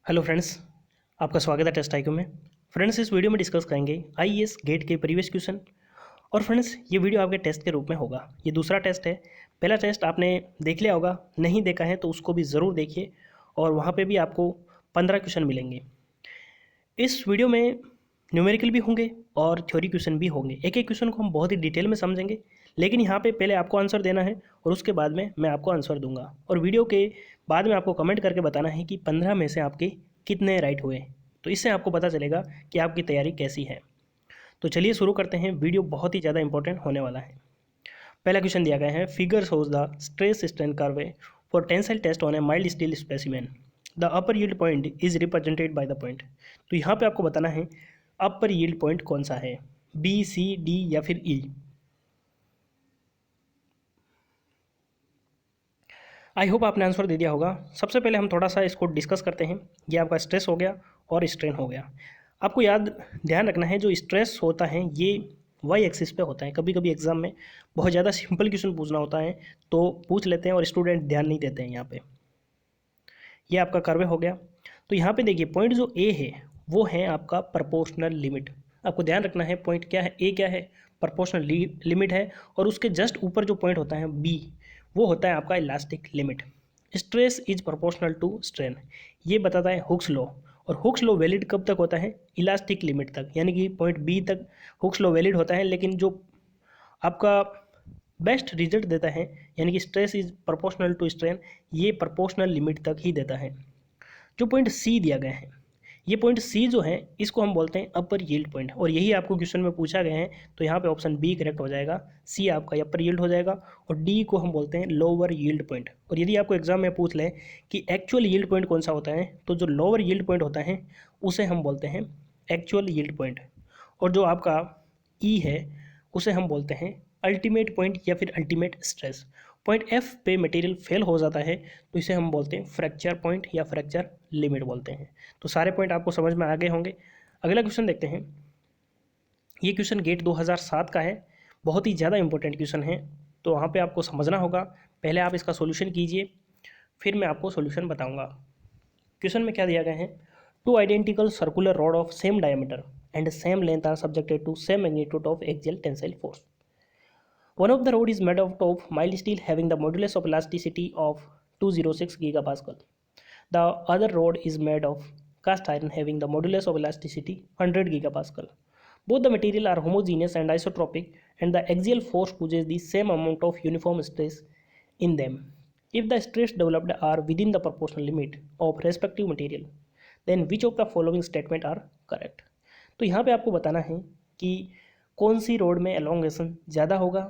Hello friends, आपका स्वागत है टेस्ट आइक्यू में। फ्रेंड्स, इस वीडियो में डिस्कस करेंगे आईएएस गेट के प्रीवियस क्वेश्चन। और फ्रेंड्स, ये वीडियो आपके टेस्ट के रूप में होगा। ये दूसरा टेस्ट है। पहला टेस्ट आपने देख लिया होगा, नहीं देखा है तो उसको भी ज़रूर देखिए और वहाँ पे भी आपको 15 क्वेश्चन मिलेंगे। इस वीडियो में न्यूमेरिकल भी होंगे और थ्योरी क्वेश्चन भी होंगे। एक एक क्वेश्चन को हम बहुत ही डिटेल में समझेंगे, लेकिन यहाँ पे पहले आपको आंसर देना है और उसके बाद में मैं आपको आंसर दूंगा। और वीडियो के बाद में आपको कमेंट करके बताना है कि 15 में से आपके कितने राइट हुए। तो इससे आपको पता चलेगा कि आपकी तैयारी कैसी है। तो चलिए शुरू करते हैं। वीडियो बहुत ही ज़्यादा इंपॉर्टेंट होने वाला है। पहला क्वेश्चन दिया गया है, figure shows the stress strain curve for tensile test on a mild steel specimen. The upper yield point is represented by the point. तो यहाँ पे आपको बताना है अपर यील्ड पॉइंट कौन सा है, बी, सी, डी या फिर ई। आई होप आपने आंसर दे दिया होगा। सबसे पहले हम थोड़ा सा इसको डिस्कस करते हैं। ये आपका स्ट्रेस हो गया और स्ट्रेन हो गया। आपको ध्यान रखना है, जो स्ट्रेस होता है ये वाई एक्सिस पे होता है। कभी कभी एग्जाम में बहुत ज़्यादा सिंपल क्वेश्चन पूछना होता है तो पूछ लेते हैं और स्टूडेंट ध्यान नहीं देते हैं। यहाँ पे ये आपका कर्व हो गया। तो यहाँ पे देखिए, पॉइंट जो ए है वो है आपका प्रोपोर्शनल लिमिट। आपको ध्यान रखना है पॉइंट क्या है, ए क्या है, प्रोपोर्शनल लिमिट है। और उसके जस्ट ऊपर जो पॉइंट होता है बी, वो होता है आपका elastic limit. Stress is proportional to strain, ये बताता है हुक्स लॉ। और हुक्स लॉ वैलिड कब तक होता है, इलास्टिक लिमिट तक, यानी कि पॉइंट बी तक हुक्स लॉ वैलिड होता है। लेकिन जो आपका बेस्ट रिजल्ट देता है, यानी कि stress is proportional to strain, ये प्रोपोर्शनल लिमिट तक ही देता है। जो पॉइंट सी दिया गया है, ये पॉइंट सी जो है इसको हम बोलते हैं अपर यील्ड पॉइंट। और यही आपको क्वेश्चन में पूछा गया है, तो यहाँ पे ऑप्शन बी करेक्ट हो जाएगा। सी आपका अपर यील्ड हो जाएगा और डी को हम बोलते हैं लोअर यील्ड पॉइंट। और यदि आपको एग्जाम में पूछ लें कि एक्चुअल यील्ड पॉइंट कौन सा होता है, तो जो लोअर यील्ड पॉइंट होता है उसे हम बोलते हैं एक्चुअल यील्ड पॉइंट। और जो आपका ई है उसे हम बोलते हैं अल्टीमेट पॉइंट या फिर अल्टीमेट स्ट्रेस। पॉइंट एफ पे मटेरियल फेल हो जाता है तो इसे हम बोलते हैं फ्रैक्चर पॉइंट या फ्रैक्चर लिमिट बोलते हैं। तो सारे पॉइंट आपको समझ में आ गए होंगे। अगला क्वेश्चन देखते हैं। ये क्वेश्चन गेट 2007 का है, बहुत ही ज़्यादा इंपॉर्टेंट क्वेश्चन है। तो वहाँ पे आपको समझना होगा। पहले आप इसका सॉल्यूशन कीजिए, फिर मैं आपको सॉल्यूशन बताऊंगा। क्वेश्चन में क्या दिया गया है, two identical circular rod of same diameter and same length are subjected to same magnitude of axial tensile force. One of the rod is made out of mild steel having the modulus of elasticity of 206 gigapascal. The other rod is made of cast iron having the modulus of elasticity 100 gigapascal. Both the material are homogeneous and isotropic, and the axial force produces the same amount of uniform stress in them. If the stress developed are within the proportional limit of respective material, then which of the following statement are correct? तो यहाँ पे आपको बताना है कि कौन सी road में elongation ज़्यादा होगा,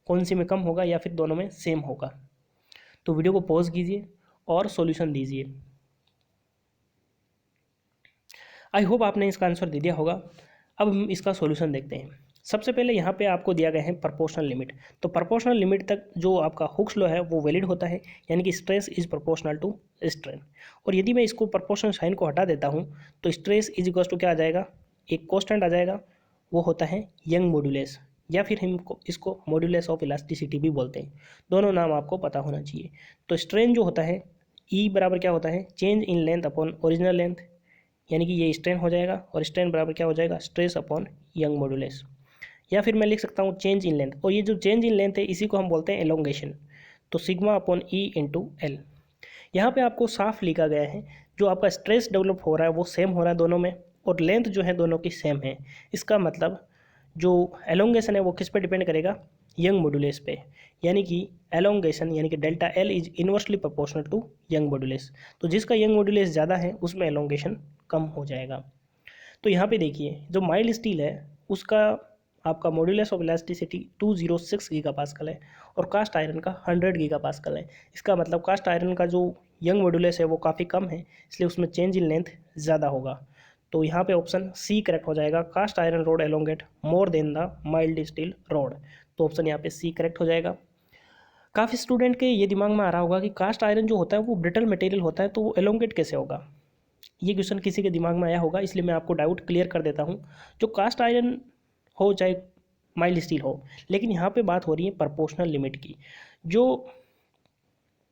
कौन सी में कम होगा, या फिर दोनों में सेम होगा। तो वीडियो को पॉज कीजिए और सॉल्यूशन दीजिए। आई होप आपने इसका आंसर दे दिया होगा। अब हम इसका सॉल्यूशन देखते हैं। सबसे पहले यहाँ पे आपको दिया गया है प्रोपोर्शनल लिमिट। तो प्रोपोर्शनल लिमिट तक जो आपका हुक्स लॉ है वो वैलिड होता है, यानी कि stress is proportional to strain. और यदि मैं इसको प्रोपोर्शनल साइन को हटा देता हूँ तो स्ट्रेस इज इक्वल टू क्या आ जाएगा, एक कॉन्स्टेंट आ जाएगा, वो होता है यंग मॉड्यूलस, या फिर हम इसको मॉड्यूलस ऑफ इलास्टिसिटी भी बोलते हैं। दोनों नाम आपको पता होना चाहिए। तो स्ट्रेन जो होता है ई बराबर क्या होता है, change in length upon original length, यानी कि ये स्ट्रेन हो जाएगा। और स्ट्रेन बराबर क्या हो जाएगा, स्ट्रेस अपॉन यंग मॉड्यूलस। या फिर मैं लिख सकता हूँ चेंज इन लेंथ, और ये जो चेंज इन लेंथ है इसी को हम बोलते हैं एलोंगेशन। तो sigma upon E into L. यहाँ पे आपको साफ लिखा गया है, जो आपका स्ट्रेस डेवलप हो रहा है वो सेम हो रहा है दोनों में, और लेंथ जो है दोनों की सेम है। इसका मतलब जो एलोंगेशन है वो किस पे डिपेंड करेगा, यंग मॉड्यूलस पे। यानी कि एलोंगेशन यानी कि delta L is inversely proportional to Young modulus. तो जिसका यंग मॉड्यूलस ज़्यादा है उसमें एलोंगेशन कम हो जाएगा। तो यहाँ पे देखिए, जो माइल्ड स्टील है उसका आपका मॉड्यूलस ऑफ इलास्टिसिटी 206 गीगापास्कल है और कास्ट आयरन का 100 गीगापास्कल है। इसका मतलब कास्ट आयरन का जो यंग मॉड्यूलस है वो काफ़ी कम है, इसलिए उसमें चेंज इन लेंथ ज़्यादा होगा। तो यहाँ पे ऑप्शन सी करेक्ट हो जाएगा, cast iron rod elongate more than the mild steel rod. तो ऑप्शन यहाँ पे सी करेक्ट हो जाएगा। काफ़ी स्टूडेंट के ये दिमाग में आ रहा होगा कि कास्ट आयरन जो होता है वो ब्रिटल मटेरियल होता है, तो वो एलोंगेट कैसे होगा। ये क्वेश्चन किसी के दिमाग में आया होगा, इसलिए मैं आपको डाउट क्लियर कर देता हूँ। जो कास्ट आयरन हो चाहे माइल्ड स्टील हो, लेकिन यहाँ पे बात हो रही है प्रोपोर्शनल लिमिट की। जो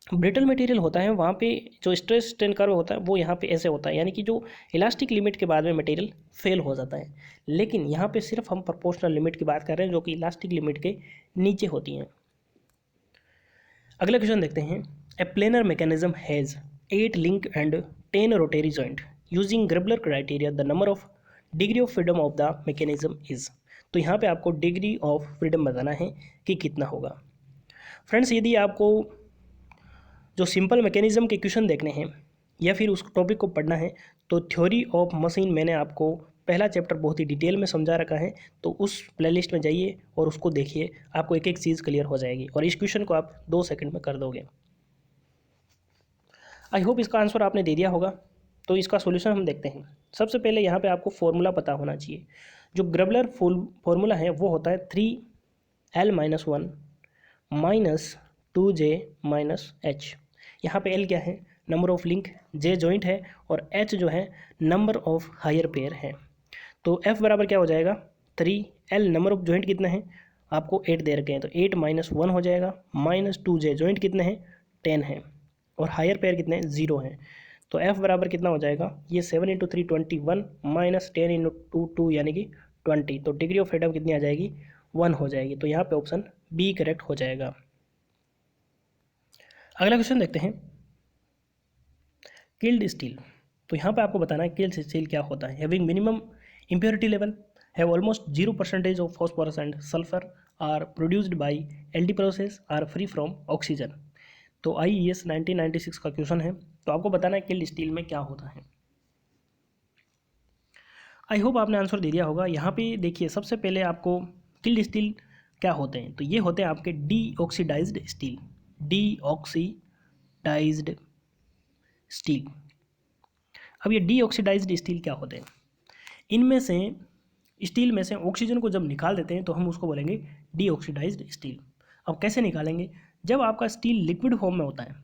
ब्रिटल मटेरियल होता है वहाँ पे जो स्ट्रेस स्ट्रेन कर्व होता है वो यहाँ पे ऐसे होता है, यानी कि जो इलास्टिक लिमिट के बाद में मटेरियल फेल हो जाता है। लेकिन यहाँ पे सिर्फ हम प्रोपोर्शनल लिमिट की बात कर रहे हैं जो कि इलास्टिक लिमिट के नीचे होती हैं। अगला क्वेश्चन देखते हैं। A planar mechanism has 8 link and 10 rotary joint using Grubler criteria the number of degree of freedom of the mechanism is. तो यहाँ पे आपको डिग्री ऑफ फ्रीडम बताना है कि कितना होगा। फ्रेंड्स, यदि आपको जो सिंपल मैकेनिज्म के क्वेश्चन देखने हैं या फिर उस टॉपिक को पढ़ना है तो थ्योरी ऑफ मशीन मैंने आपको पहला चैप्टर बहुत ही डिटेल में समझा रखा है, तो उस प्लेलिस्ट में जाइए और उसको देखिए, आपको एक एक चीज़ क्लियर हो जाएगी और इस क्वेश्चन को आप 2 सेकंड में कर दोगे। आई होप इसका आंसर आपने दे दिया होगा। तो इसका सोल्यूशन हम देखते हैं। सबसे पहले यहाँ पे आपको फॉर्मूला पता होना चाहिए। जो ग्रेबलर फॉर्मूला है वो होता है 3l-1 minus 2j minus h। यहाँ पे l क्या है? Number of link, j joint है और h जो है नंबर ऑफ हायर पेयर है। तो f बराबर क्या हो जाएगा? 3l नंबर ऑफ जॉइंट कितने हैं? आपको 8 दे रखे हैं तो 8 माइनस 1 हो जाएगा, माइनस 2j जॉइंट कितने हैं? 10 है और हायर पेयर कितने हैं? 0 हैं। तो f बराबर कितना हो जाएगा? ये 7 × 3 21 माइनस 10 × 2 2 यानी कि 20। तो डिग्री ऑफ फ्रीडम कितनी आ जाएगी? 1 हो जाएगी। तो यहाँ पे ऑप्शन बी करेक्ट हो जाएगा। अगला क्वेश्चन देखते हैं। Killed steel. तो यहाँ पे आपको बताना है किल्ड स्टील क्या होता है। Having minimum impurity level, have almost 0% of phosphorus and sulphur, are produced by LD process, are free from oxygen. तो IES 1996 का क्वेश्चन है। तो आपको बताना है किल्ड स्टील में क्या होता है। आई होप आपने आंसर दे दिया होगा। यहाँ पे देखिए, सबसे पहले आपको किल्ड स्टील क्या होते हैं, तो ये होते हैं आपके डीऑक्सीडाइज्ड स्टील। डीऑक्सीडाइज्ड स्टील। अब ये डीऑक्सीडाइज्ड स्टील क्या होते हैं? इनमें से स्टील में से ऑक्सीजन को जब निकाल देते हैं तो हम उसको बोलेंगे डीऑक्सीडाइज्ड स्टील। अब कैसे निकालेंगे? जब आपका स्टील लिक्विड फॉर्म में होता है,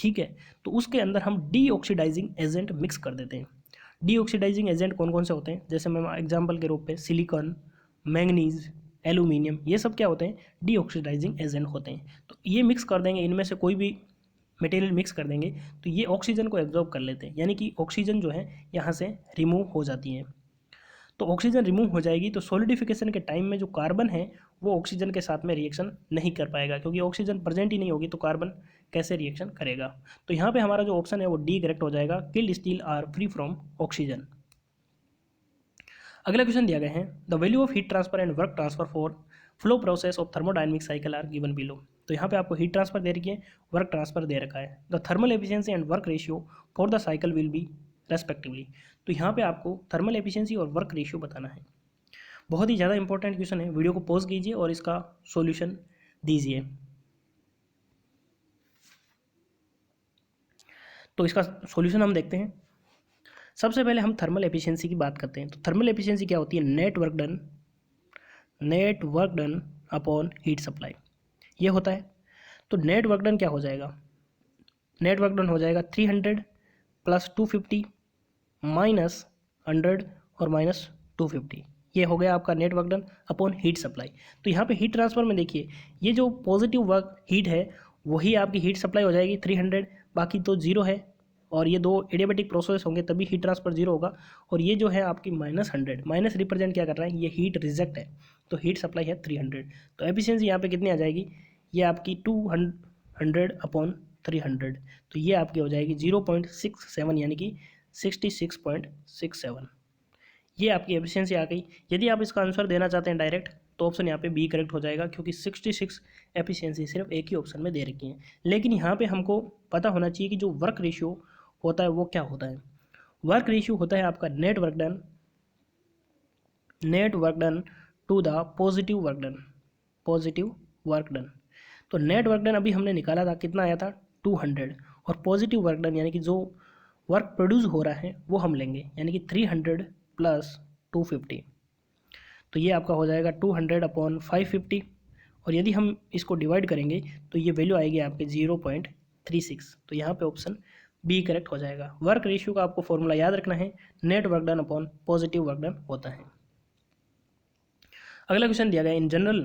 ठीक है, तो उसके अंदर हम डीऑक्सीडाइजिंग एजेंट मिक्स कर देते हैं। डीऑक्सीडाइजिंग एजेंट कौन कौन से होते हैं? जैसे मैं एग्जांपल के रूप पे सिलिकॉन, मैंगनीज, एल्यूमिनियम, ये सब क्या होते हैं? डीऑक्सीडाइजिंग एजेंट होते हैं। तो ये मिक्स कर देंगे, इनमें से कोई भी मटेरियल मिक्स कर देंगे तो ये ऑक्सीजन को एब्जॉर्ब कर लेते हैं, यानी कि ऑक्सीजन जो है यहाँ से रिमूव हो जाती है। तो ऑक्सीजन रिमूव हो जाएगी तो सॉलिडिफिकेशन के टाइम में जो कार्बन है वो ऑक्सीजन के साथ में रिएक्शन नहीं कर पाएगा, क्योंकि ऑक्सीजन प्रेजेंट ही नहीं होगी तो कार्बन कैसे रिएक्शन करेगा। तो यहाँ पे हमारा जो ऑप्शन है वो डी करेक्ट हो जाएगा। Killed steel are free from oxygen. अगला क्वेश्चन दिया गया है। The value of heat transfer and work transfer for flow process of thermodynamic cycle are given below. तो यहाँ पे आपको हीट ट्रांसफर दे रखी है, वर्क ट्रांसफर दे रखा है। The thermal efficiency and work ratio for the cycle will be respectively. तो यहाँ पे आपको थर्मल एफिशिएंसी और वर्क रेशियो बताना है। बहुत ही ज़्यादा इंपॉर्टेंट क्वेश्चन है। वीडियो को पॉज कीजिए और इसका सॉल्यूशन दीजिए। तो इसका सॉल्यूशन हम देखते हैं। सबसे पहले हम थर्मल एफिशिएंसी की बात करते हैं। तो थर्मल एफिशिएंसी क्या होती है? Net work done upon heat supply, ये होता है। तो नेट वर्क डन क्या हो जाएगा? नेट वर्क डन हो जाएगा 300 प्लस 250 माइनस 100 और माइनस 250। ये हो गया आपका net work done upon heat supply. तो यहाँ पे हीट ट्रांसफर में देखिए, ये जो पॉजिटिव वर्क हीट है वही आपकी हीट सप्लाई हो जाएगी 300, बाकी तो 0 है। और ये दो एडियाबैटिक प्रोसेस होंगे तभी हीट ट्रांसफर 0 होगा। और ये जो है आपकी -100, माइनस रिप्रेजेंट क्या कर रहा है? ये हीट रिजेक्ट है, तो हीट सप्लाई है 300। तो एफिशिएंसी यहाँ पे कितनी आ जाएगी? ये आपकी 200 अपॉन 300, तो ये आपकी हो जाएगी 0.67 यानी कि 66.67। ये आपकी एफिशिएंसी आ गई। यदि आप इसका आंसर देना चाहते हैं डायरेक्ट तो ऑप्शन यहाँ पे बी करेक्ट हो जाएगा, क्योंकि 66 एफिशिएंसी सिर्फ एक ही ऑप्शन में दे रखी है। लेकिन यहाँ पे हमको पता होना चाहिए कि जो वर्क रेशियो होता है वो क्या होता है। वर्क रेशियो होता है आपका net work done to the positive work done. तो नेट वर्क डन अभी हमने निकाला था, कितना आया था? 200। और पॉजिटिव वर्क डन यानी कि जो वर्क प्रोड्यूस हो रहा है वो हम लेंगे, यानी कि 300 प्लस 250। तो ये आपका हो जाएगा 200 अपॉन 550। और यदि हम इसको डिवाइड करेंगे तो ये वैल्यू आएगी आपके 0.36। तो यहाँ पे ऑप्शन बी करेक्ट हो जाएगा। वर्क रेशियो का आपको फॉर्मूला याद रखना है, net work done upon positive work done होता है। अगला क्वेश्चन दिया गया। In general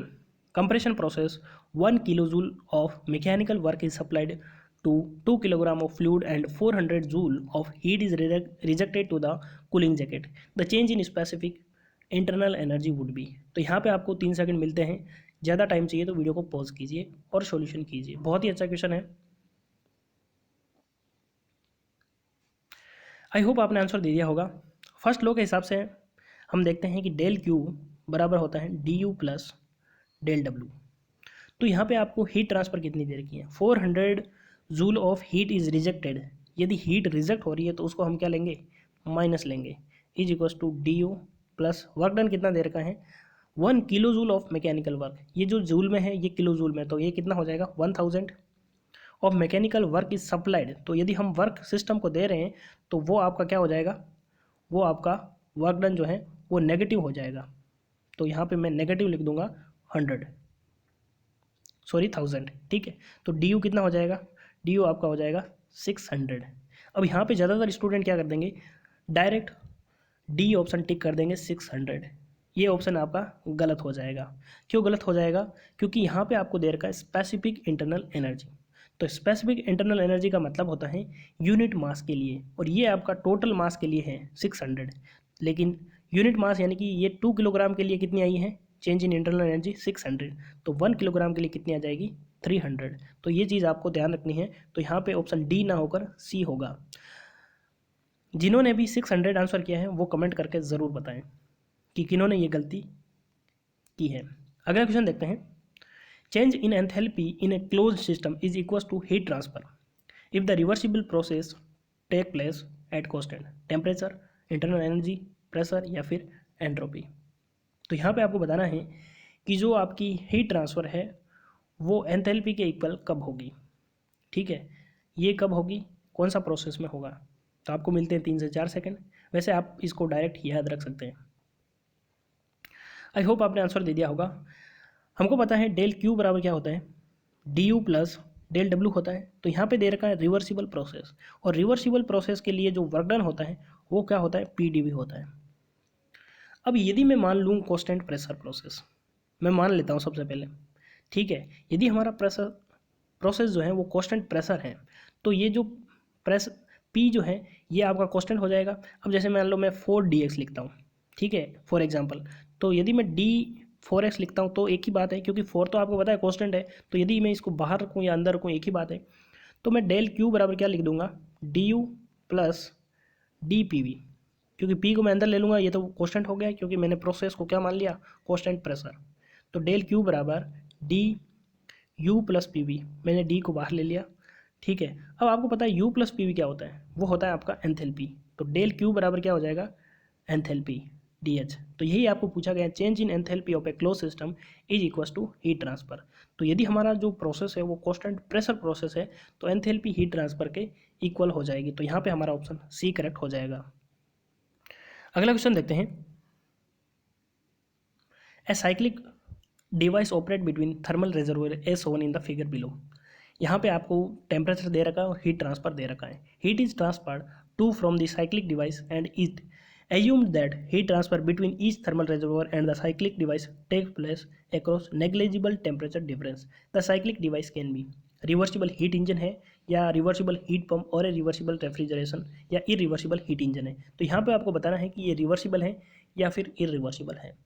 compression process 1 kilo joule of mechanical work is supplied to 2 kilogram of fluid and 400 joule of heat is rejected to the cooling jacket, the change in specific internal energy would be। तो यहाँ पे आपको 3 second मिलते हैं, ज़्यादा time चाहिए तो video को पॉज कीजिए और सॉल्यूशन कीजिए। बहुत ही अच्छा क्वेश्चन है, आई होप आपने आंसर दे दिया होगा। फर्स्ट लॉ के हिसाब से हम देखते हैं कि डेल क्यू बराबर होता है D U plus del W. तो यहाँ पे आपको हीट ट्रांसफ़र कितनी देर की है, 400 joule of heat is rejected. यदि हीट रिजेक्ट हो रही है तो उसको हम क्या लेंगे, माइनस लेंगे, is equals to D U plus work done कितना देर का है, 1 kilo joule of mechanical work. ये जो जूल में है ये किलो जूल में, तो ये कितना हो जाएगा 1000 of mechanical work is supplied. तो यदि हम वर्क सिस्टम को दे रहे हैं तो वो आपका क्या हो जाएगा, वो आपका वर्क डन जो है वो नेगेटिव हो जाएगा। तो यहाँ पे मैं नेगेटिव लिख दूंगा 1000, ठीक है। तो डी यू कितना हो जाएगा, डी यू आपका हो जाएगा 600। अब यहाँ पे ज़्यादातर स्टूडेंट क्या कर देंगे, डायरेक्ट डी ऑप्शन टिक कर देंगे 600। ये ऑप्शन आपका गलत हो जाएगा। क्यों गलत हो जाएगा, क्योंकि यहाँ पे आपको दे रखा है स्पेसिफिक इंटरनल एनर्जी। तो स्पेसिफिक इंटरनल एनर्जी का मतलब होता है यूनिट मास के लिए, और ये आपका टोटल मास के लिए है 600। लेकिन यूनिट मास यानी कि ये 2 किलोग्राम के लिए कितनी आई है, चेंज इन इंटरनल एनर्जी 600। तो 1 किलोग्राम के लिए कितनी आ जाएगी, 300। तो ये चीज़ आपको ध्यान रखनी है। तो यहाँ पे ऑप्शन डी ना होकर सी होगा। जिन्होंने भी 600 आंसर किया है वो कमेंट करके ज़रूर बताएं कि किन्होंने ये गलती की है। अगला क्वेश्चन देखते हैं, change in enthalpy in a close system is equal to heat transfer if the reversible process take place at constant temperature, internal energy, pressure या फिर एंट्रोपी। तो यहाँ पे आपको बताना है कि जो आपकी हीट ट्रांसफ़र है वो एंथैल्पी के इक्वल कब होगी, ठीक है। ये कब होगी, कौन सा प्रोसेस में होगा, तो आपको मिलते हैं 3 से 4 सेकंड। वैसे आप इसको डायरेक्ट याद रख सकते हैं। आई होप आपने आंसर दे दिया होगा। हमको पता है डेल क्यू बराबर क्या होता है, D U plus del W होता है। तो यहाँ पे दे रखा है रिवर्सिबल प्रोसेस, और रिवर्सिबल प्रोसेस के लिए जो वर्क डन होता है वो क्या होता है, पी डी वी होता है। अब यदि मैं मान लूँ कांस्टेंट प्रेशर प्रोसेस, मैं मान लेता हूँ सबसे पहले, ठीक है। यदि हमारा प्रोसेस जो है वो कांस्टेंट प्रेशर है, तो ये जो पी जो है ये आपका कांस्टेंट हो जाएगा। अब जैसे मान लो मैं 4dx लिखता हूँ, ठीक है, फॉर एग्जांपल। तो यदि मैं d4x लिखता हूँ तो एक ही बात है, क्योंकि 4 तो आपको पता है कांस्टेंट है। तो यदि मैं इसको बाहर रखूँ या अंदर रखूँ एक ही बात है। तो मैं डेल क्यू बराबर क्या लिख दूंगा, D U plus D P V, क्योंकि पी को मैं अंदर ले लूँगा, ये तो कांस्टेंट हो गया क्योंकि मैंने प्रोसेस को क्या मान लिया, कांस्टेंट प्रेशर। तो डेल क्यू बराबर D U plus P V, मैंने डी को बाहर ले लिया, ठीक है। अब आपको पता है यू प्लस पी वी क्या होता है, वो होता है आपका एंथैल्पी। तो डेल क्यू बराबर क्या हो जाएगा, एंथैल्पी डी एच। तो यही आपको पूछा गया, change in enthalpy of a close system is equals to heat transfer. तो यदि हमारा जो प्रोसेस है वो कांस्टेंट प्रेशर प्रोसेस है तो एंथैल्पी हीट ट्रांसफर के इक्वल हो जाएगी। तो यहाँ पे हमारा ऑप्शन सी करेक्ट हो जाएगा। अगला क्वेश्चन देखते हैं, a cyclic device operate between thermal reservoir as shown in the figure below. यहाँ पे आपको टेम्परेचर दे रखा है और हीट ट्रांसफर दे रखा है। Heat is transferred to from the cyclic device and it assumed that heat transfer between each thermal reservoir and the cyclic device takes place across negligible temperature difference. The cyclic device can be reversible heat engine है, या reversible heat pump, और reversible refrigeration, या irreversible heat engine है। तो यहाँ पे आपको बताना है कि ये रिवर्सिबल है या फिर इरिवर्सिबल है।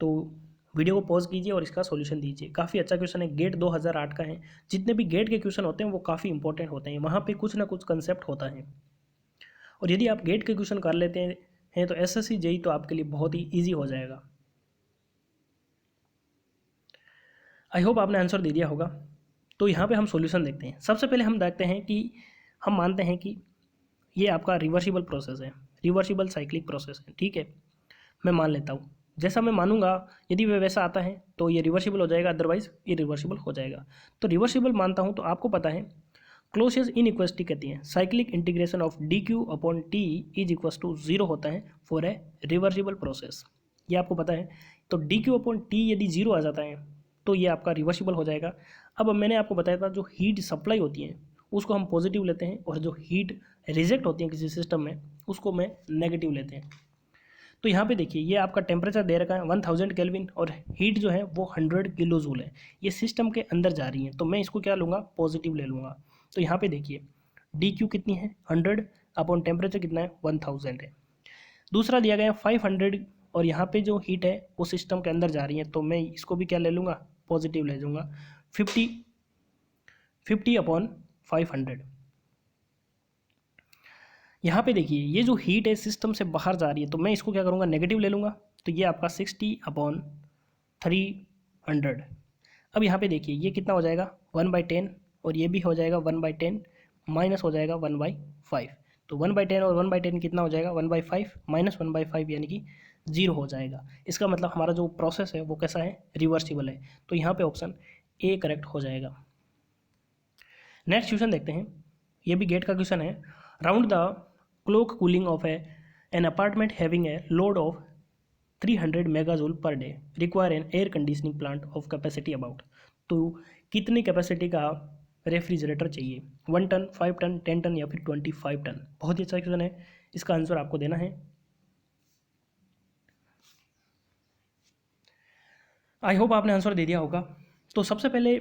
तो वीडियो को पॉज कीजिए और इसका सॉल्यूशन दीजिए। काफ़ी अच्छा क्वेश्चन है, गेट 2008 का है। जितने भी गेट के क्वेश्चन होते हैं वो काफ़ी इंपॉर्टेंट होते हैं, वहाँ पे कुछ ना कुछ कंसेप्ट होता है। और यदि आप गेट के क्वेश्चन कर लेते हैं तो एसएससी जेई तो आपके लिए बहुत ही ईजी हो जाएगा। आई होप आपने आंसर दे दिया होगा। तो यहाँ पे हम सॉल्यूशन देखते हैं। सबसे पहले हम देखते हैं कि हम मानते हैं कि ये आपका रिवर्सिबल प्रोसेस है, रिवर्सिबल साइक्लिक प्रोसेस है, ठीक है। मैं मान लेता हूँ, जैसा मैं मानूंगा यदि वह वैसा आता है तो ये रिवर्सिबल हो जाएगा, अदरवाइज इरिवर्सिबल हो जाएगा। तो रिवर्सिबल मानता हूँ तो आपको पता है क्लोसियस इनइक्वालिटी कहती है, cyclic integration of D Q upon T is equals to 0 होता है फॉर ए रिवर्सिबल प्रोसेस। ये आपको पता है। तो डी क्यू अपॉन टी यदि 0 आ जाता है तो ये आपका रिवर्सिबल हो जाएगा। अब मैंने आपको बताया था जो हीट सप्लाई होती है उसको हम पॉजिटिव लेते हैं, और जो हीट रिजेक्ट होती है किसी सिस्टम में उसको मैं नेगेटिव लेते हैं। तो यहाँ पे देखिए ये आपका टेम्परेचर दे रखा है 1000 केल्विन, और हीट जो है वो 100 किलो जूल है। ये सिस्टम के अंदर जा रही है, तो मैं इसको क्या लूँगा, पॉजिटिव ले लूँगा। तो यहाँ पे देखिए डी क्यू कितनी है 100 अपॉन टेम्परेचर कितना है 1000 है। दूसरा दिया गया है 500 और यहाँ पे जो हीट है वो सिस्टम के अंदर जा रही है, तो मैं इसको भी क्या ले लूँगा, पॉजिटिव ले लूँगा। 50 अपॉन 500। यहाँ पे देखिए ये जो हीट है सिस्टम से बाहर जा रही है, तो मैं इसको क्या करूँगा, नेगेटिव ले लूँगा। तो ये आपका 60 अपॉन 300। अब यहाँ पे देखिए ये कितना हो जाएगा 1/10 और ये भी हो जाएगा 1/10 माइनस हो जाएगा 1/5। तो 1/10 और 1/10 कितना हो जाएगा 1/5 माइनस 1/5 यानी कि 0 हो जाएगा। इसका मतलब हमारा जो प्रोसेस है वो कैसा है, रिवर्सिबल है। तो यहाँ पे ऑप्शन ए करेक्ट हो जाएगा। नेक्स्ट क्वेश्चन देखते हैं, ये भी गेट का क्वेश्चन है। Round the clock cooling of an apartment having a load of 300 megajoule per day require an air conditioning plant of capacity about. तो कितनी कैपेसिटी का रेफ्रिजरेटर चाहिए, 1 टन, 5 टन, 10 टन या फिर 25 टन। बहुत ही अच्छा क्वेश्चन है, इसका आंसर आपको देना है। आई होप आपने आंसर दे दिया होगा। तो सबसे पहले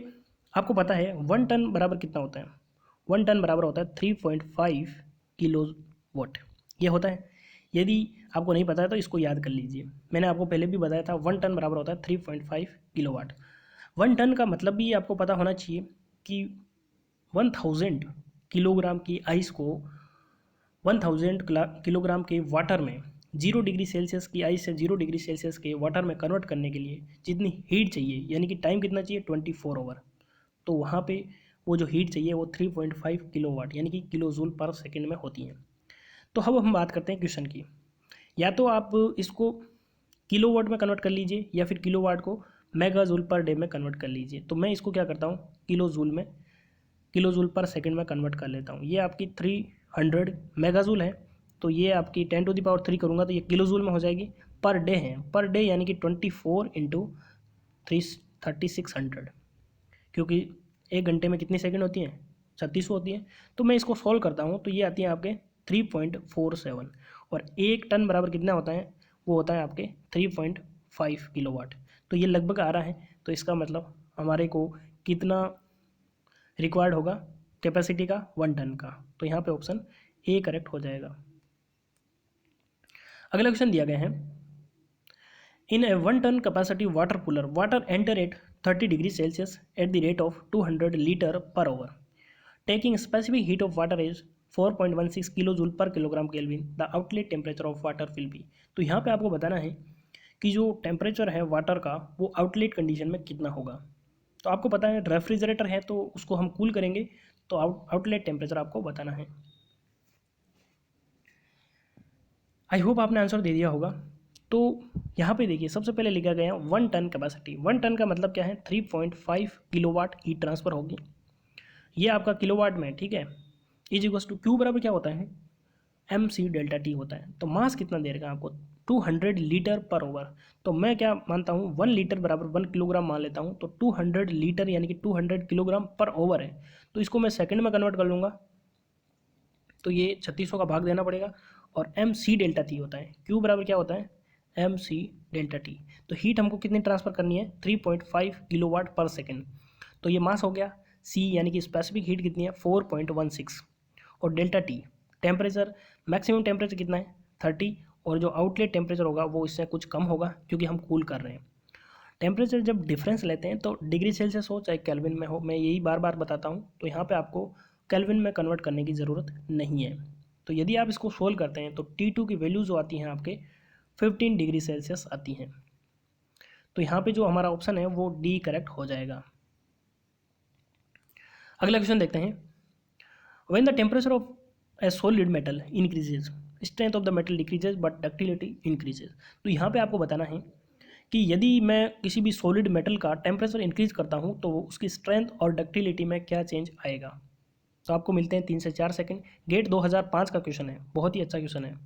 आपको पता है 1 टन बराबर कितना होता है, 1 टन बराबर होता है 3.5 किलो वाट, ये होता है। यदि आपको नहीं पता है तो इसको याद कर लीजिए, मैंने आपको पहले भी बताया था 1 टन बराबर होता है 3.5 किलोवाट। 1 टन का मतलब भी आपको पता होना चाहिए कि 1000 किलोग्राम की आइस को 1000 किलोग्राम के वाटर में 0 डिग्री सेल्सियस की आइस से 0 डिग्री सेल्सियस के वाटर में कन्वर्ट करने के लिए जितनी हीट चाहिए, यानी कि टाइम कितना चाहिए 24 आवर, तो वहाँ पे वो जो हीट चाहिए वो 3.5 किलोवाट यानी कि किलो जूल पर सेकेंड में होती है। तो अब हम बात करते हैं क्वेश्चन की, या तो आप इसको किलोवाट में कन्वर्ट कर लीजिए या फिर किलोवाट को मेगाजूल पर डे में कन्वर्ट कर लीजिए। तो मैं इसको क्या करता हूँ, किलो जूल पर सेकंड में कन्वर्ट कर लेता हूँ। ये आपकी 300 मेगाजूल है, तो ये आपकी 10⁻³ करूँगा तो ये किलो जूल में हो जाएगी। पर डे है, पर डे यानी कि 24 इंटू 3600, क्योंकि एक घंटे में कितनी सेकंड होती हैं, 3600 होती हैं। तो मैं इसको सॉल्व करता हूँ तो ये आती है आपके 3.47 और 1 टन बराबर कितना होता है, वो होता है आपके 3.5 किलोवाट। तो ये लगभग आ रहा है, तो इसका मतलब हमारे को कितना रिक्वायर्ड होगा कैपेसिटी का, 1 टन का। तो यहाँ पे ऑप्शन ए करेक्ट हो जाएगा। अगला क्वेश्चन दिया गया है, in a 1 ton capacity water cooler water enter at 30 degree Celsius at the rate of 200 litre per hour taking specific heat of water is 4.16 kilo joule per kilogram kelvin, the outlet temperature of water will be. तो यहाँ पे आपको बताना है कि जो temperature है water का वो आउटलेट कंडीशन में कितना होगा। तो आपको पता है रेफ्रिजरेटर है तो उसको हम कूल करेंगे, तो आउटलेट टेम्परेचर आपको बताना है। आई होप आपने आंसर दे दिया होगा। तो यहाँ पे देखिए सबसे पहले लिखा गया है 1 टन कैपेसिटी। 1 टन का मतलब क्या है, 3.5 किलोवाट हीट ट्रांसफर होगी, ये आपका किलोवाट में, ठीक है। इज क्यू बराबर क्या होता है, mc∆T होता है। तो मास कितना दे रखा है आपको, 200 लीटर पर ओवर। तो मैं क्या मानता हूँ 1 लीटर बराबर 1 किलोग्राम मान लेता हूँ। तो 200 लीटर यानी कि 200 किलोग्राम पर ओवर है, तो इसको मैं सेकंड में कन्वर्ट कर लूँगा। तो ये 3600 का भाग देना पड़ेगा और mc∆T होता है। क्यू बराबर क्या होता है, mc∆T। तो हीट हमको कितनी ट्रांसफ़र करनी है, 3.5 किलोवाट पर सेकेंड। तो ये मास हो गया। C यानी कि स्पेसिफिक हीट कितनी है 4.16 और ∆T टेम्परेचर, मैक्सिमम टेम्परेचर कितना है 30 और जो आउटलेट टेम्परेचर होगा वो इससे कुछ कम होगा क्योंकि हम कूल कर रहे हैं। टेम्परेचर जब डिफरेंस लेते हैं तो डिग्री सेल्सियस हो चाहे केल्विन में हो, मैं यही बार बार बताता हूँ। तो यहाँ पे आपको केल्विन में कन्वर्ट करने की ज़रूरत नहीं है। तो यदि आप इसको सोल्व करते हैं तो T2 की वैल्यू जो आती हैं आपके 15 डिग्री सेल्सियस आती हैं। तो यहाँ पे जो हमारा ऑप्शन है वो डी करेक्ट हो जाएगा। अगला क्वेश्चन देखते हैं, when the temperature of A solid metal increases strength of the metal decreases but ductility increases. तो यहाँ पे आपको बताना है कि यदि मैं किसी भी सॉलिड मेटल का टेम्परेचर इंक्रीज करता हूँ तो उसकी स्ट्रेंथ और डक्टिलिटी में क्या चेंज आएगा। तो आपको मिलते हैं 3 से 4 सेकंड। गेट 2005 का क्वेश्चन है, बहुत ही अच्छा क्वेश्चन है।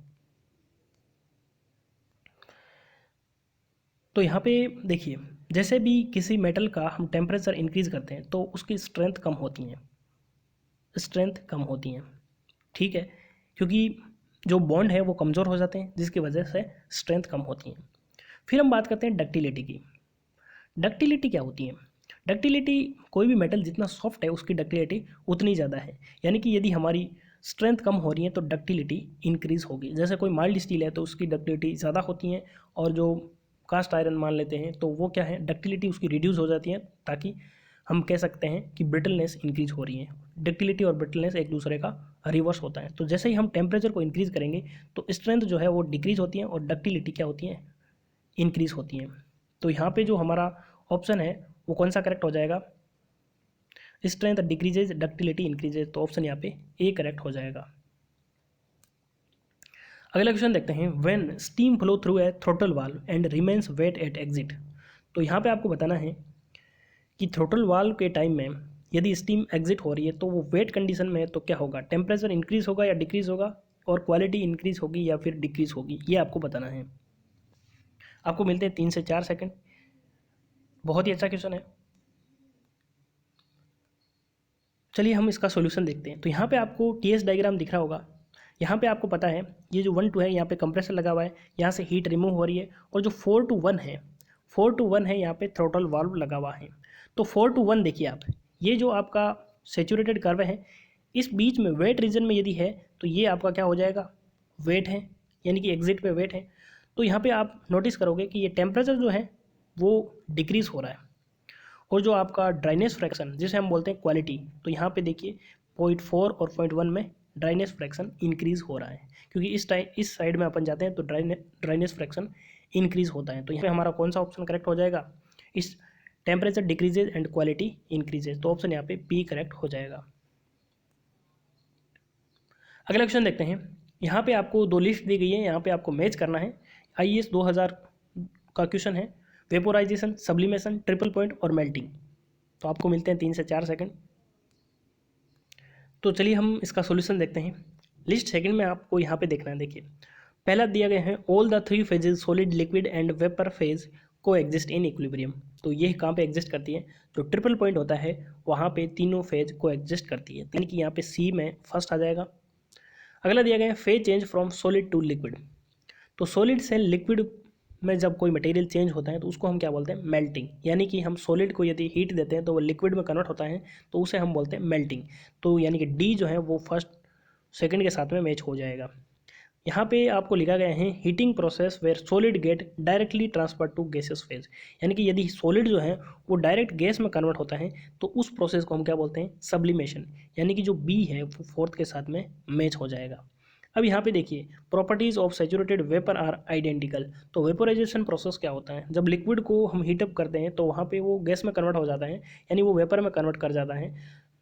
तो यहाँ पे देखिए, जैसे भी किसी मेटल का हम टेम्परेचर इंक्रीज करते हैं तो उसकी स्ट्रेंथ कम होती हैं, ठीक है, क्योंकि जो बॉन्ड है वो कमज़ोर हो जाते हैं जिसकी वजह से स्ट्रेंथ कम होती है। फिर हम बात करते हैं डक्टिलिटी की। डक्टिलिटी क्या होती है, डक्टिलिटी, कोई भी मेटल जितना सॉफ्ट है उसकी डक्टिलिटी उतनी ज़्यादा है, यानी कि यदि हमारी स्ट्रेंथ कम हो रही है तो डक्टिलिटी इंक्रीज़ होगी। जैसे कोई माइल्ड स्टील है तो उसकी डक्टिलिटी ज़्यादा होती है, और जो कास्ट आयरन मान लेते हैं तो वो क्या है, डक्टिलिटी उसकी रिड्यूस हो जाती है, ताकि हम कह सकते हैं कि ब्रिटलनेस इंक्रीज हो रही है। डक्टिलिटी और ब्रिटलनेस एक दूसरे का रिवर्स होता है। तो जैसे ही हम टेम्परेचर को इंक्रीज़ करेंगे तो स्ट्रेंथ जो है वो डिक्रीज होती है और डक्टिलिटी क्या होती है, इंक्रीज होती है। तो यहाँ पे जो हमारा ऑप्शन है वो कौन सा करेक्ट हो जाएगा, स्ट्रेंथ डिक्रीजेज डक्टिलिटी इंक्रीजेज, तो ऑप्शन यहाँ पे ए करेक्ट हो जाएगा। अगला क्वेश्चन देखते हैं, when steam flow through a throttle valve and remains wet at exit. तो यहाँ पे आपको बताना है कि थ्रोटल वाल्व के टाइम में यदि स्टीम एग्जिट हो रही है तो वो वेट कंडीशन में है तो क्या होगा, टेम्परेचर इंक्रीज होगा या डिक्रीज होगा, और क्वालिटी इंक्रीज होगी या फिर डिक्रीज होगी, ये आपको बताना है। आपको मिलते हैं 3 से 4 सेकंड। बहुत ही अच्छा क्वेश्चन है। चलिए हम इसका सॉल्यूशन देखते हैं। तो यहाँ पे आपको टीएस डायग्राम दिख रहा होगा। यहाँ पे आपको पता है ये जो 1 2 है यहाँ पे कंप्रेसर लगा हुआ है, यहाँ से हीट रिमूव हो रही है, और जो 4 to 1 है, 4 to 1 है यहाँ पे थ्रोटल वाल्व लगा हुआ है। तो 4 to 1 देखिए आप, ये जो आपका सेचुरेटेड कर्व है, इस बीच में वेट रीजन में यदि है तो ये आपका क्या हो जाएगा, वेट है, यानी कि एग्जिट पे वेट है। तो यहाँ पे आप नोटिस करोगे कि ये टेम्परेचर जो है वो डिक्रीज़ हो रहा है, और जो आपका ड्राइनेस फ्रैक्शन जिसे हम बोलते हैं क्वालिटी, तो यहाँ पे देखिए 0.4 और 0.1 में ड्राइनेस फ्रैक्शन इंक्रीज़ हो रहा है, क्योंकि इस साइड में अपन जाते हैं तो ड्राइनेस फ्रैक्शन इंक्रीज़ होता है। तो यहाँ पे हमारा कौन सा ऑप्शन करेक्ट हो जाएगा, इस temperature decreases and quality increases, तो ऑप्शन यहाँ पे पी करेक्ट हो जाएगा। अगला क्वेश्चन देखते हैं। यहाँ पे आपको 2 लिस्ट दी गई है, यहाँ पे आपको मैच करना है। आईएएस 2000 का क्वेश्चन है, वेपोराइजेशन, सब्लिमेशन, ट्रिपल पॉइंट और मेल्टिंग। तो आपको मिलते हैं 3 से 4 सेकंड। तो चलिए हम इसका सॉल्यूशन देखते हैं। लिस्ट सेकंड में आपको यहाँ पे देखना है। देखिए पहला दिया गया है, all the 3 phases solid, liquid and vapour phase को एग्जिस्ट इन इक्विलिब्रियम। तो ये कहाँ पे एग्जिस्ट करती है, जो ट्रिपल पॉइंट होता है वहाँ पे तीनों फेज को एग्जिस्ट करती है, यानी कि यहाँ पे सी में फर्स्ट आ जाएगा। अगला दिया गया है, phase change from solid to liquid. तो सॉलिड से लिक्विड में जब कोई मटेरियल चेंज होता है तो उसको हम क्या बोलते हैं, मेल्टिंग, यानी कि हम सॉलिड को यदि हीट देते हैं तो वो लिक्विड में कन्वर्ट होता है, तो उसे हम बोलते हैं मेल्टिंग। तो यानी कि डी जो है वो फर्स्ट सेकंड के साथ में मैच हो जाएगा। यहाँ पे आपको लिखा गया है, heating process where solid get directly transfer to gases phase, यानी कि यदि सॉलिड जो है वो डायरेक्ट गैस में कन्वर्ट होता है तो उस प्रोसेस को हम क्या बोलते हैं, सब्लिमेशन, यानी कि जो बी है वो फोर्थ के साथ में मैच हो जाएगा। अब यहाँ पे देखिए, properties of saturated vapour are identical. तो वेपोराइजेशन प्रोसेस क्या होता है, जब लिक्विड को हम हीटअप करते हैं तो वहाँ पे वो गैस में कन्वर्ट हो जाता है, यानी वो वेपर में कन्वर्ट कर जाता है,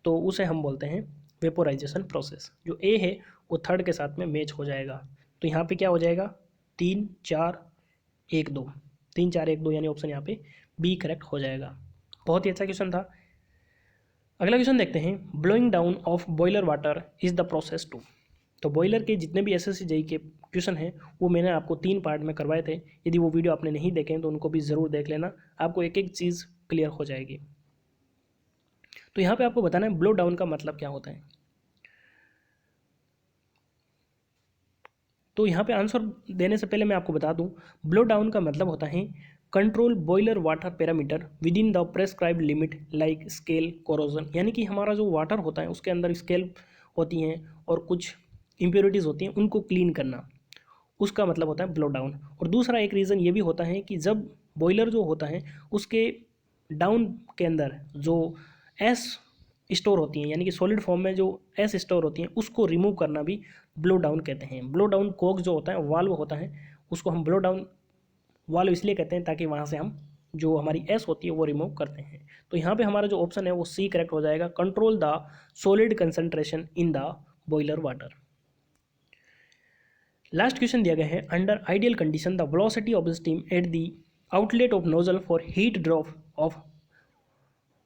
तो उसे हम बोलते हैं वेपोराइजेशन प्रोसेस। जो ए है वो थर्ड के साथ में मैच हो जाएगा। तो यहाँ पे क्या हो जाएगा, 3 4 1 2, 3 4 1 2, यानी ऑप्शन यहाँ पे बी करेक्ट हो जाएगा। बहुत ही अच्छा क्वेश्चन था। अगला क्वेश्चन देखते हैं, blowing down of boiler water is the process to. तो बॉयलर के जितने भी एसएससी जेईई के क्वेश्चन हैं वो मैंने आपको 3 पार्ट में करवाए थे। यदि वो वीडियो आपने नहीं देखे हैं तो उनको भी ज़रूर देख लेना, आपको एक एक चीज़ क्लियर हो जाएगी। तो यहाँ पे आपको बताना है ब्लो डाउन का मतलब क्या होता है। तो यहाँ पे आंसर देने से पहले मैं आपको बता दूँ, ब्लो डाउन का मतलब होता है control boiler water parameter with in the prescribed limit like scale corrosion, यानी कि हमारा जो वाटर होता है उसके अंदर स्केल होती हैं और कुछ इम्प्योरिटीज़ होती हैं, उनको क्लीन करना, उसका मतलब होता है ब्लो डाउन। और दूसरा एक रीज़न ये भी होता है कि जब बॉयलर जो होता है उसके डाउन के अंदर जो एस स्टोर होती हैं, यानी कि सॉलिड फॉर्म में जो एस स्टोर होती हैं उसको रिमूव करना भी ब्लो डाउन कहते हैं। ब्लो डाउन कोक जो होता है, वाल्व होता है, उसको हम ब्लो डाउन वाल्व इसलिए कहते हैं ताकि वहाँ से हम जो हमारी एस होती है वो रिमूव करते हैं। तो यहाँ पे हमारा जो ऑप्शन है वो सी करेक्ट हो जाएगा, control the solid concentration in the boiler water. Last question दिया गया है, under ideal condition the velocity of steam at the outlet of nozzle for heat drop of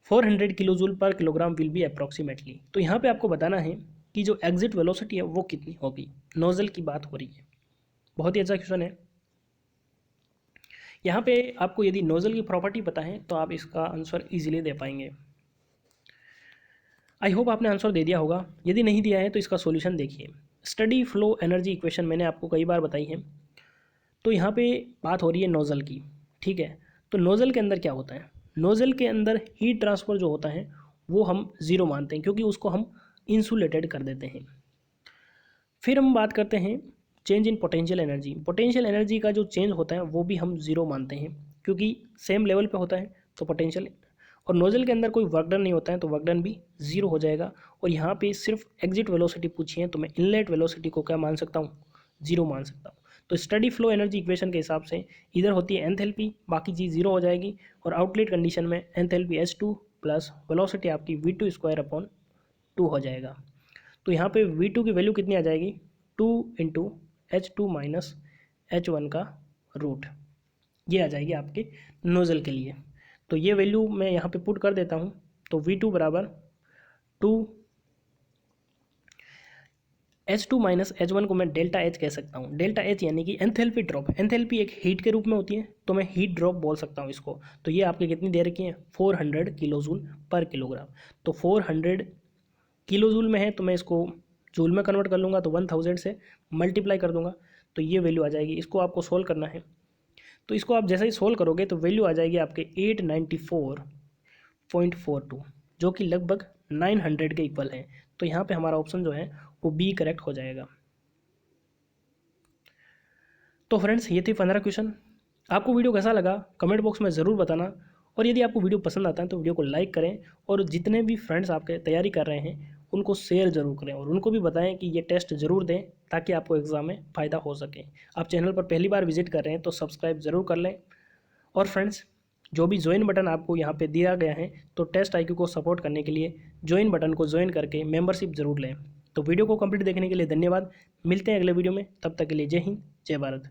400 kilojoule पर किलोग्राम विल बी अप्रॉक्सीमेटली। तो यहाँ पे आपको बताना है कि जो एग्जिट वेलोसिटी है वो कितनी होगी, नोजल की बात हो रही है। बहुत ही अच्छा क्वेश्चन है। यहाँ पे आपको यदि नोजल की प्रॉपर्टी पता है तो आप इसका आंसर इजीली दे पाएंगे। आई होप आपने आंसर दे दिया होगा। यदि नहीं दिया है तो इसका सॉल्यूशन देखिए। स्टडी फ्लो एनर्जी इक्वेशन मैंने आपको कई बार बताई है। तो यहाँ पे बात हो रही है नोज़ल की, ठीक है। तो नोज़ल के अंदर क्या होता है, नोज़ल के अंदर हीट ट्रांसफ़र जो होता है वो हम ज़ीरो मानते हैं, क्योंकि उसको हम इंसुलेटेड कर देते हैं। फिर हम बात करते हैं change in potential energy. Potential energy का जो चेंज होता है वो भी हम ज़ीरो मानते हैं, क्योंकि सेम लेवल पे होता है तो पोटेंशियल, और नोज़ल के अंदर कोई वर्क डन नहीं होता है तो वर्क डन भी ज़ीरो हो जाएगा। और यहाँ पे सिर्फ एग्जिट वेलोसिटी पूछी है तो मैं इनलेट वेलोसिटी को क्या मान सकता हूँ, ज़ीरो मान सकता हूँ। तो स्टडी फ्लो एनर्जी इक्वेशन के हिसाब से इधर होती है एंथैल्पी, बाकी चीज़ ज़ीरो हो जाएगी, और आउटलेट कंडीशन में एंथैल्पी H2 प्लस वेलोसिटी आपकी V2 स्क्वायर अपॉन 2 हो जाएगा। तो यहाँ पे V2 की वैल्यू कितनी आ जाएगी, 2 इंटू H2 माइनस H1 का रूट, ये आ जाएगी आपके नोज़ल के लिए। तो ये वैल्यू मैं यहाँ पे पुट कर देता हूँ। तो V2 बराबर 2 H2 माइनस H1 को मैं डेल्टा H कह सकता हूँ। डेल्टा H यानी कि एंथैल्पी ड्रॉप। एंथैल्पी एक हीट के रूप में होती है तो मैं हीट ड्रॉप बोल सकता हूँ इसको। तो ये आपके कितनी दे रखी है, 400 किलो जूल पर किलोग्राम। तो 400 किलो जूल में है तो मैं इसको जूल में कन्वर्ट कर लूँगा, तो 1000 से मल्टीप्लाई कर दूँगा तो ये वैल्यू आ जाएगी। इसको आपको सोल्व करना है, तो इसको आप जैसे ही सोल्व करोगे तो वैल्यू आ जाएगी आपके 894.42, जो कि लगभग 900 के इक्वल है। तो यहाँ पे हमारा ऑप्शन जो है वो बी करेक्ट हो जाएगा। तो फ्रेंड्स ये थे 15 क्वेश्चन। आपको वीडियो कैसा लगा कमेंट बॉक्स में ज़रूर बताना, और यदि आपको वीडियो पसंद आता है तो वीडियो को लाइक करें, और जितने भी फ्रेंड्स आपके तैयारी कर रहे हैं उनको शेयर ज़रूर करें, और उनको भी बताएं कि ये टेस्ट ज़रूर दें ताकि आपको एग्ज़ाम में फ़ायदा हो सके। आप चैनल पर पहली बार विजिट कर रहे हैं तो सब्सक्राइब ज़रूर कर लें। और फ्रेंड्स जो भी ज्वाइन बटन आपको यहाँ पे दिया गया है, तो टेस्ट IQ को सपोर्ट करने के लिए ज्वाइन बटन को ज्वाइन करके मेंबरशिप ज़रूर लें। तो वीडियो को कंप्लीट देखने के लिए धन्यवाद। मिलते हैं अगले वीडियो में, तब तक के लिए जय हिंद, जय भारत।